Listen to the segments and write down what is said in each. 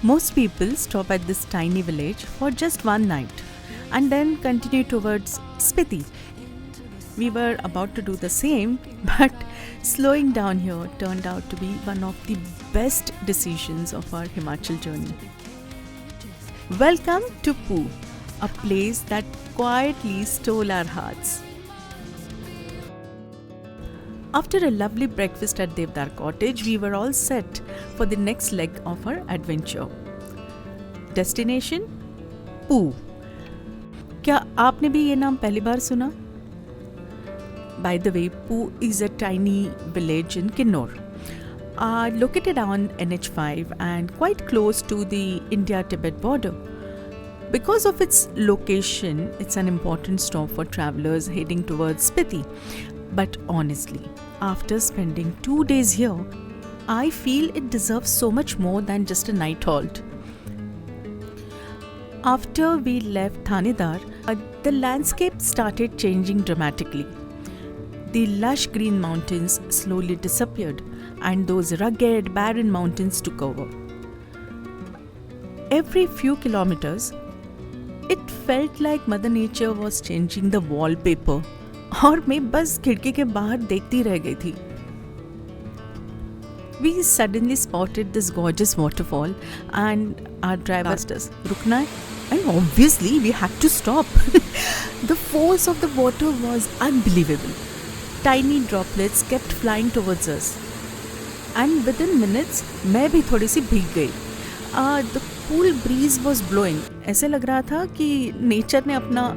Most people stop at this tiny village for just one night and then continue towards Spiti. We were about to do the same, but slowing down here turned out to be one of the best decisions of our Himachal journey. Welcome to Poo, a place that quietly stole our hearts. After a lovely breakfast at Devdar Cottage, we were all set for the next leg of our adventure. Destination? Poo. क्या आपने भी ये नाम पहली बार सुना? By the way, Poo is a tiny village in Kinnor, located on NH5 and quite close to the India-Tibet border. Because of its location, it's an important stop for travelers heading towards Spiti. But honestly, after spending 2 days here, I feel it deserves so much more than just a night halt. After we left Thanedar, the landscape started changing dramatically. The lush green mountains slowly disappeared, and those rugged, barren mountains took over. Every few kilometers, it felt like Mother Nature was changing the wallpaper. और मैं बस खिड़की के बाहर देखती रह गई थी. We suddenly spotted this gorgeous waterfall and our driver asked us, "रुकना है?" And obviously we had to stop. The force of the water was unbelievable. Tiny droplets kept flying towards us. And within minutes, मैं भी थोड़ी सी भीग गई. The cool breeze was blowing. ऐसे लग रहा था कि नेचर ने अपना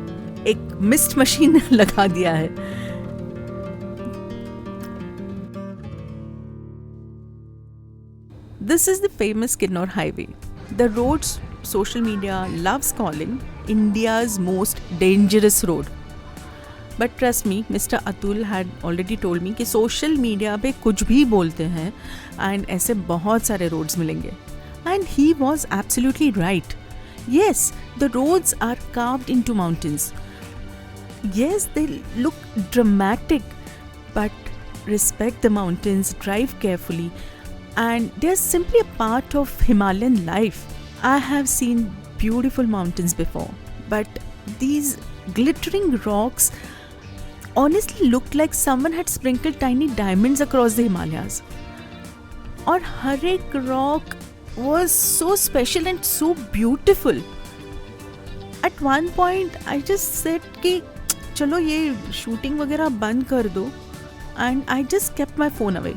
एक मिस्ट मशीन लगा दिया है. This is the famous Kinnor Highway. The road social media loves calling India's most dangerous road. But trust me, Mr. Atul had already told me कि social media पे कुछ भी बोलते हैं and ऐसे बहुत सारे roads मिलेंगे. And he was absolutely right. Yes, the roads are carved into mountains. Yes, they look dramatic, but respect the mountains, drive carefully, and they're simply a part of Himalayan life. I have seen beautiful mountains before, but these glittering rocks honestly looked like someone had sprinkled tiny diamonds across the Himalayas. और हर एक rock was so special and so beautiful. At one point, I just said कि चलो ये shooting वगैरह बंद कर दो, and I just kept my phone away.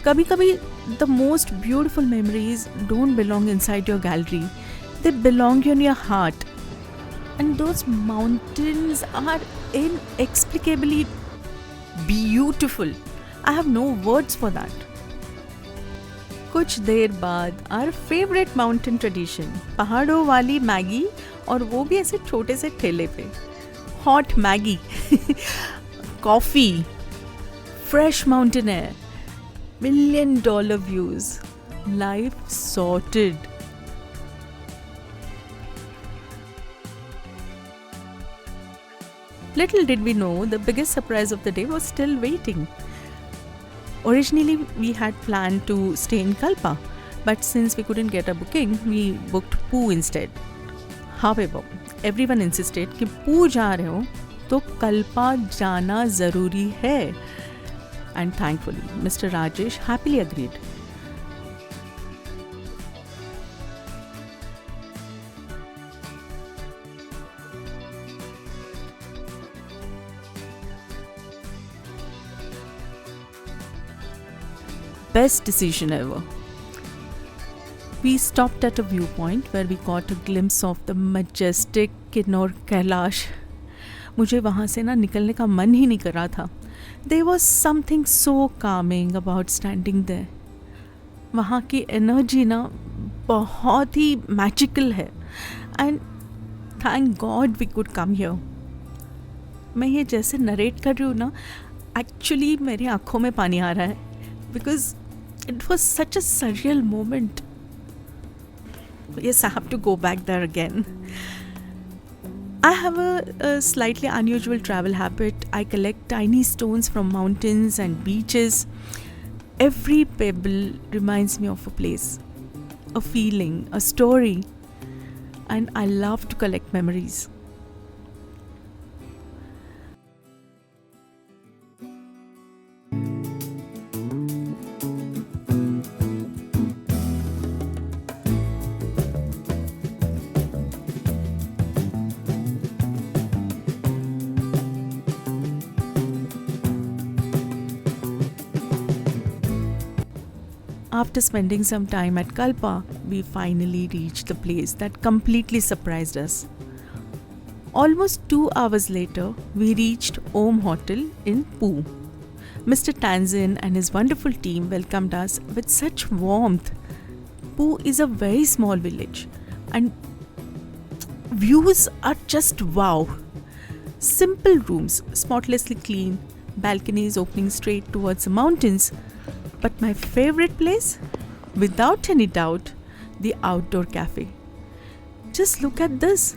कभी कभी the most beautiful memories don't belong inside your gallery, they belong in your heart. And those mountains are inexplicably beautiful. I have no words for that. कुछ देर बाद our favorite mountain tradition, पहाड़ों वाली Maggi, और वो भी ऐसे छोटे से ठेले पे. Hot Maggie, coffee, fresh mountain air, $1 million views, life sorted. Little did we know, the biggest surprise of the day was still waiting. Originally, we had planned to stay in Kalpa, but since we couldn't get a booking, we booked Poo instead. However, everyone insisted कि Poo जा रहे हो तो कल्पा जाना ज़रूरी है. And thankfully, Mr. Rajesh happily agreed. Best decision ever. We stopped at a viewpoint where we caught a glimpse of the majestic Kinnor Kailash. मुझे वहाँ से ना निकलने का मन ही नहीं कर रहा था. There was something so calming about standing there. वहाँ की एनर्जी ना बहुत ही मैजिकल है. And thank God we could come here. मैं ये जैसे नरेट कर रही हूँ ना, एक्चुअली मेरी आँखों में पानी आ रहा है. Because it was such a surreal moment. Yes, I have to go back there again. I have a slightly unusual travel habit. I collect tiny stones from mountains and beaches. Every pebble reminds me of a place. a feeling, a story, and I love to collect memories. After spending some time at Kalpa, we finally reached the place that completely surprised us. Almost 2 hours later, we reached Om Hotel in Poo. Mr. Tanzin and his wonderful team welcomed us with such warmth. Poo is a very small village and views are just wow. Simple rooms, spotlessly clean, balconies opening straight towards the mountains. But my favorite place? Without any doubt, the outdoor cafe. Just look at this.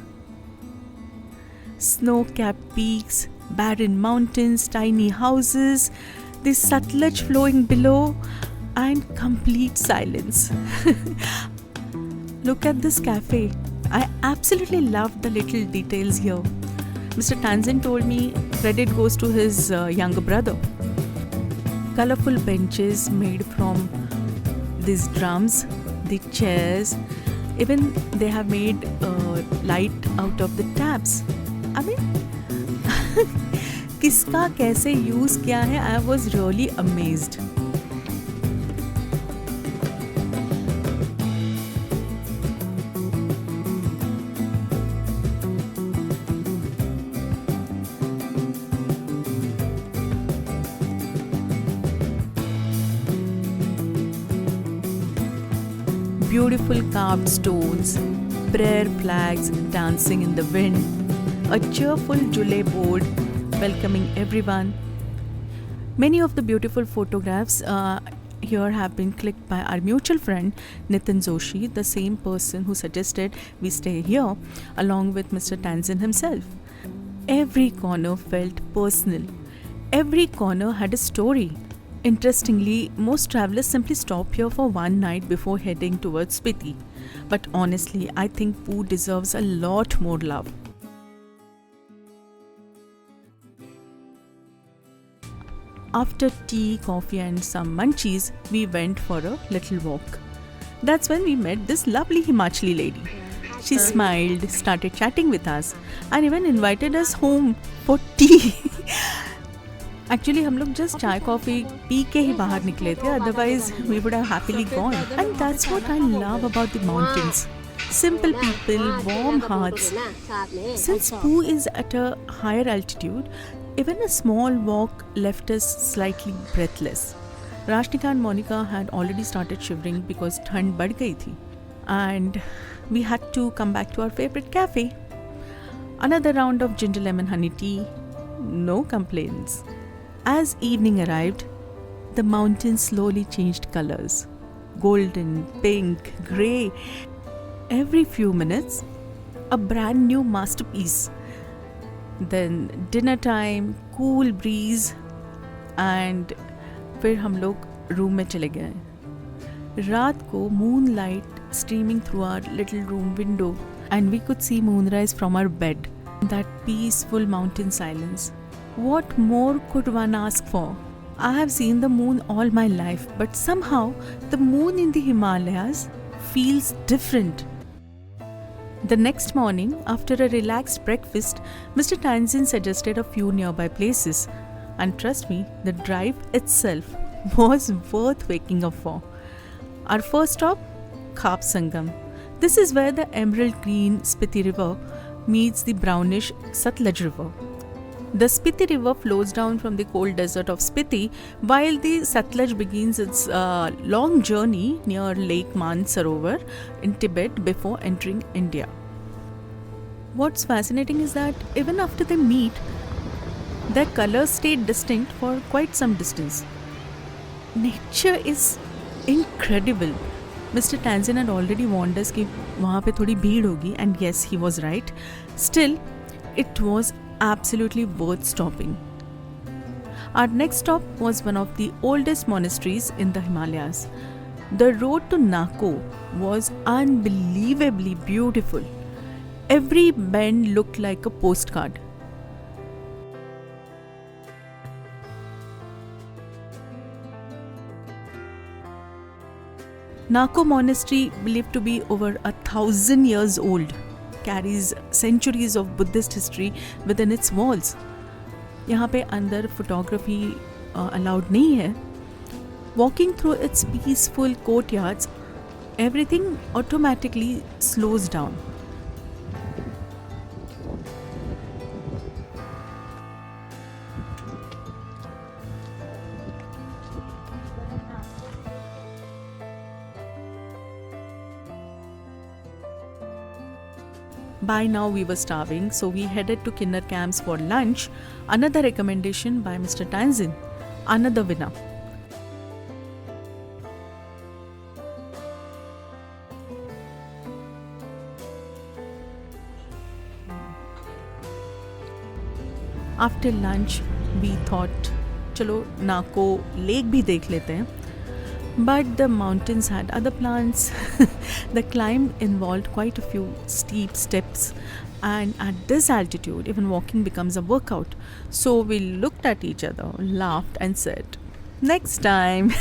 Snow-capped peaks, barren mountains, tiny houses, the Satluj flowing below, and complete silence. Look at this cafe. I absolutely love the little details here. Mr. Tanzin told me credit goes to his younger brother. Colorful benches made from these drums, the chairs, even they have made light out of the taps. I mean, किसका कैसे use किया है? I was really amazed. Beautiful carved stones, prayer flags dancing in the wind, a cheerful Jule board welcoming everyone. Many of the beautiful photographs here have been clicked by our mutual friend Nitin Joshi, the same person who suggested we stay here along with Mr. Tanzin himself. Every corner felt personal. Every corner had a story. Interestingly, most travelers simply stop here for one night before heading towards Spiti. But honestly, I think Poo deserves a lot more love. After tea, coffee and some munchies, we went for a little walk. That's when we met this lovely Himachali lady. She smiled, started chatting with us and even invited us home for tea. Actually, हम लोग just चाय coffee P के ही बाहर निकले थे. Otherwise, we would have happily gone. And that's what I love about the mountains. Simple people, warm hearts. Since Poo is at a higher altitude, even a small walk left us slightly breathless. Rashnika and Monica had already started shivering because ठंड बढ़ गई थी. And we had to come back to our favorite cafe. Another round of ginger lemon honey tea. No complaints. As evening arrived, the mountains slowly changed colors. Golden, pink, grey. Every few minutes, a brand new masterpiece. Then dinner time, cool breeze, and फिर हम लोग room में चले गए. रात को moonlight streaming through our little room window, and we could see moonrise from our bed. That peaceful mountain silence. What more could one ask for? I have seen the moon all my life, but somehow the moon in the Himalayas feels different. The next morning, after a relaxed breakfast, Mr. Tanzin suggested a few nearby places. And trust me, the drive itself was worth waking up for. Our first stop, Khap Sangam. This is where the emerald green Spiti River meets the brownish Satluj River. The Spiti River flows down from the cold desert of Spiti, while the Satluj begins its long journey near Lake Mansarovar in Tibet before entering India. What's fascinating is that even after they meet, their colors stayed distinct for quite some distance. Nature is incredible. Mr. Tanzin had already warned us कि वहाँ पे थोड़ी भीड़ होगी, and yes, he was right. Still, it was absolutely worth stopping. Our next stop was one of the oldest monasteries in the Himalayas. The road to Nako was unbelievably beautiful. Every bend looked like a postcard. Nako Monastery, believed to be over 1,000 years old, carries centuries of Buddhist history within its walls. यहाँ पे अंदर photography allowed नहीं है. Walking through its peaceful courtyards, everything automatically slows down. By now we were starving, so we headed to Kinnar Camps for lunch. Another recommendation by Mr. Tanzin, another winner. After lunch, we thought, चलो नाको lake भी देख लेते हैं. But the mountains had other plans. The climb involved quite a few steep steps, and at this altitude, even walking becomes a workout. So we looked at each other, laughed, and said, "Next time."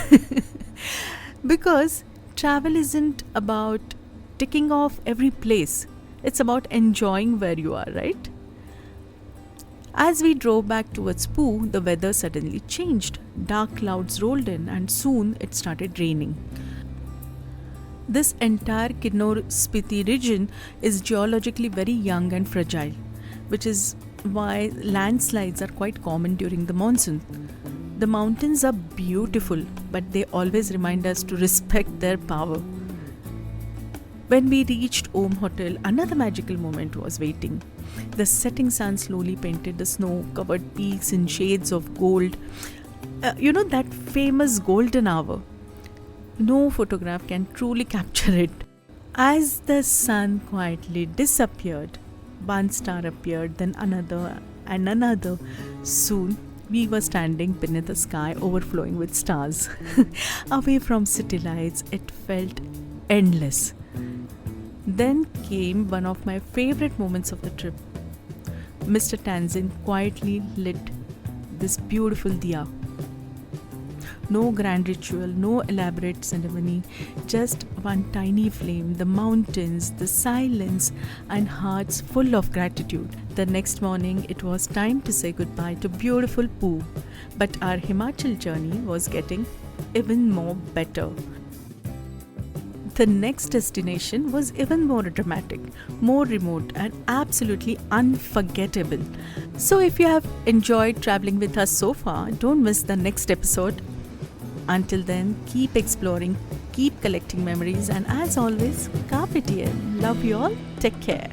Because travel isn't about ticking off every place, it's about enjoying where you are, right? As we drove back towards Poo, the weather suddenly changed. Dark clouds rolled in and soon it started raining. This entire Kinnaur Spiti region is geologically very young and fragile, which is why landslides are quite common during the monsoon. The mountains are beautiful, but they always remind us to respect their power. When we reached Om Hotel, another magical moment was waiting. The setting sun slowly painted the snow-covered peaks in shades of gold. That famous golden hour. No photograph can truly capture it. As the sun quietly disappeared, one star appeared, then another and another. Soon, we were standing beneath a sky overflowing with stars. Away from city lights, it felt endless. Then came one of my favorite moments of the trip. Mr. Tanzin quietly lit this beautiful diya. No grand ritual, no elaborate ceremony, just one tiny flame, the mountains, the silence, and hearts full of gratitude. The next morning, it was time to say goodbye to beautiful Poo, but our Himachal journey was getting even more better. The next destination was even more dramatic, more remote, and absolutely unforgettable. So if you have enjoyed traveling with us so far, don't miss the next episode. Until then, keep exploring, keep collecting memories, and as always, carpe diem. Love you all. Take care.